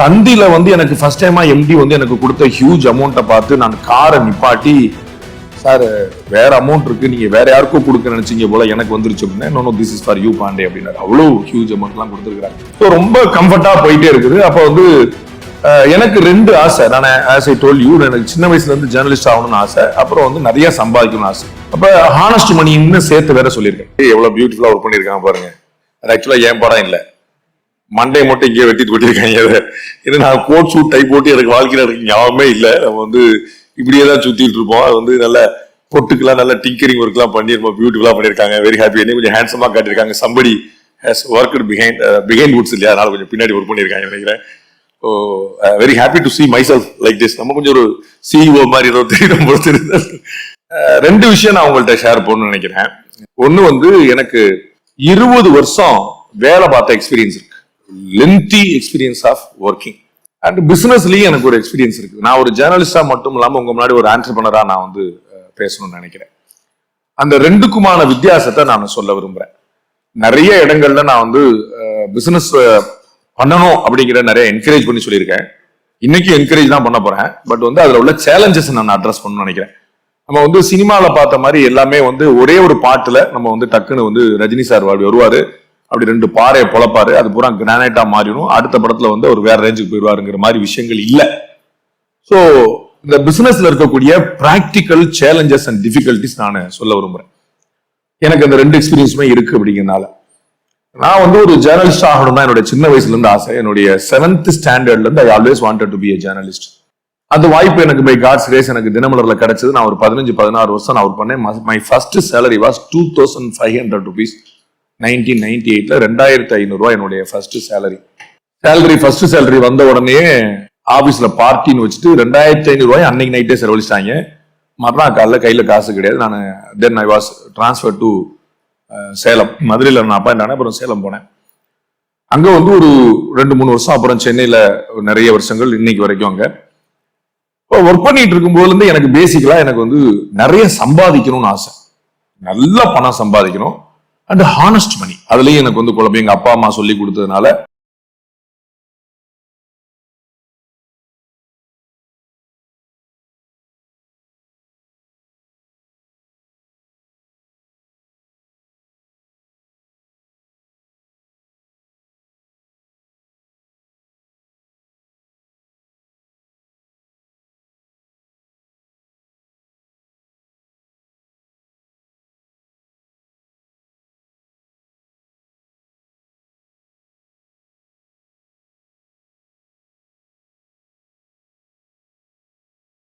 தந்தில வந்து எனக்கு ஃபர்ஸ்ட் டைமா எம்டி வந்து எனக்கு கொடுத்த ஹியூஜ் அமௌண்ட்டை பார்த்து நான் காரை நிப்பாட்டி, சார் வேற அமௌண்ட் இருக்கு, நீங்க வேற யாருக்கும் கொடுக்க நினைச்சீங்க போல, எனக்கு வந்துருச்சு அப்படின்னா, no this is for you Pandey அப்படின்னாரு. அவ்வளோ ஹியூஜ் அமௌண்ட்லாம் கொடுத்துருக்காங்க. ஸோ ரொம்ப கம்ஃபர்ட்டா போயிட்டே இருக்குது. அப்போ வந்து எனக்கு ரெண்டு ஆசை. நான் ஆஸ் ஐ டோல் யூ, எனக்கு சின்ன வயசுல இருந்து ஜேர்னலிஸ்ட் ஆகணும்னு ஆசை, அப்புறம் வந்து நிறைய சம்பாதிக்கணும்னு ஆசை. அப்ப ஹானஸ்ட் மணி இன்னும் சேர்த்து வேற சொல்லியிருக்கேன். எவ்வளவு பியூட்டிஃபுல்லா ஒர்க் பண்ணிருக்காங்க பாருங்க. அது ஆக்சுவலா என் படம் இல்லை, மண்டே மட்டும் இங்கே வெட்டிட்டு போட்டிருக்காங்க. இது நான் கோட் சூட் டை போட்டு எனக்கு வாழ்க்கையில எனக்கு ஞாபகமே இல்லை. நம்ம வந்து இப்படியே தான் சுத்திட்டு இருப்போம். அது வந்து நல்ல பொட்டுக்கெல்லாம் நல்ல டிங்கரிங் ஒர்க் எல்லாம் பண்ணி ரொம்ப பியூட்டிஃபுல்லா பண்ணிருக்காங்க. Very happy. என்ன கொஞ்சம் ஹேண்ட்ஸமா காட்டியிருக்காங்க. Somebody has work behind Woods இல்லையா, அதனால கொஞ்சம் பின்னாடி ஒர்க் பண்ணிருக்காங்க நினைக்கிறேன். Very happy to see myself like this. நம்ம கொஞ்சம் ஒரு சிஇஓ மாதிரி ஏதோ தெரியும் போது. ரெண்டு விஷயம் நான் உங்கள்கிட்ட ஷேர் பண்ணணும்னு நினைக்கிறேன். ஒண்ணு வந்து எனக்கு 20 வருஷம் வேலை பார்த்த எக்ஸ்பீரியன்ஸ் இருக்கு. Lengthy experience of working and பிசினஸ்லயும் எனக்கு ஒரு எக்ஸ்பீரியன்ஸ் இருக்கு. நான் ஒரு ஜேர்னலிஸ்டா மட்டும் இல்லாம உங்க முன்னாடி ஒரு ஆண்டர்பிரனரா நான் வந்து பேசணும்னு நினைக்கிறேன். அந்த ரெண்டுக்குமான வித்தியாசத்தை நான் சொல்ல விரும்புறேன். நிறைய இடங்கள்ல நான் வந்து பிசினஸ் பண்ணணும் அப்படிங்கிற நிறைய என்கரேஜ் பண்ணி சொல்லியிருக்கேன். இன்னைக்கு என்கரேஜ் தான் பண்ண போறேன். பட் வந்து அதுல உள்ள சேலஞ்சஸ் நான் அட்ரஸ் பண்ணணும்னு நினைக்கிறேன். நம்ம வந்து சினிமால பார்த்த மாதிரி எல்லாமே வந்து ஒரே ஒரு பாட்டுல நம்ம வந்து டக்குன்னு வந்து ரஜினி சார் வருவாரு, அப்படி ரெண்டு பாறையை பொழப்பாரு, அது பூரா கிரானைட்டா மாறிடும், அடுத்த படத்துல வந்து ஒரு வேற ரேஞ்சுக்கு போயிடுவாருங்கிற மாதிரி விஷயங்கள் இல்ல. சோ இந்த பிசினஸ்ல இருக்கக்கூடிய பிராக்டிக்கல் சேலஞ்சஸ் அண்ட் டிஃபிகல்டிஸ் நான் சொல்ல விரும்புறேன். எனக்கு அந்த ரெண்டு எக்ஸ்பீரியன்ஸுமே இருக்கு. அப்படிங்கிறதுனால நான் வந்து ஒரு ஜேர்னலிஸ்ட் ஆகணும்னா என்னுடைய சின்ன வயசுல இருந்து ஆசை. என்னுடைய 7th ஸ்டாண்டர்ட்ல இருந்து I always wanted to be a journalist. அந்த வாய்ப்பு எனக்கு பை காட்ஸ் கிரேஸ் எனக்கு தினமலர்ல கிடைச்சது. நான் ஒரு 15-16 வருஷம் நான் ஒர்க் பண்ணேன். My first salary was 2500 rupees. 1998ல 2500 ரூபாய் என்னுடைய ஃபர்ஸ்ட் சேலரி. ஃபர்ஸ்ட் சேலரி வந்த உடனே ஆபீஸ்ல பார்ட்டின்னு வச்சுட்டு 2500 ரூபாய் அன்னைக்கு நைட்டே செலவழிச்சிட்டாங்க. மறுநாள் காலைல கையில காசு கிடையாது. நான் then I was transfer to Salem. மதுரையில நான் அப்பாயிண்ட் ஆனேன். அப்புறம் சேலம் போனேன். அங்க வந்து ஒரு 2-3 வருஷம், அப்புறம் சென்னையில நிறைய வருஷங்கள், இன்னைக்கு வரைக்கும் அங்க ஒர்க் பண்ணிட்டு இருக்கும் போதுல இருந்து எனக்கு பேசிக்கலா எனக்கு வந்து நிறைய சம்பாதிக்கணும்னு ஆசை. நல்ல பணம் சம்பாதிக்கணும் அண்ட் ஹானஸ்ட் மணி. அதுலயும் எனக்கு வந்து குழப்பம் எங்க அப்பா அம்மா சொல்லி கொடுத்ததுனால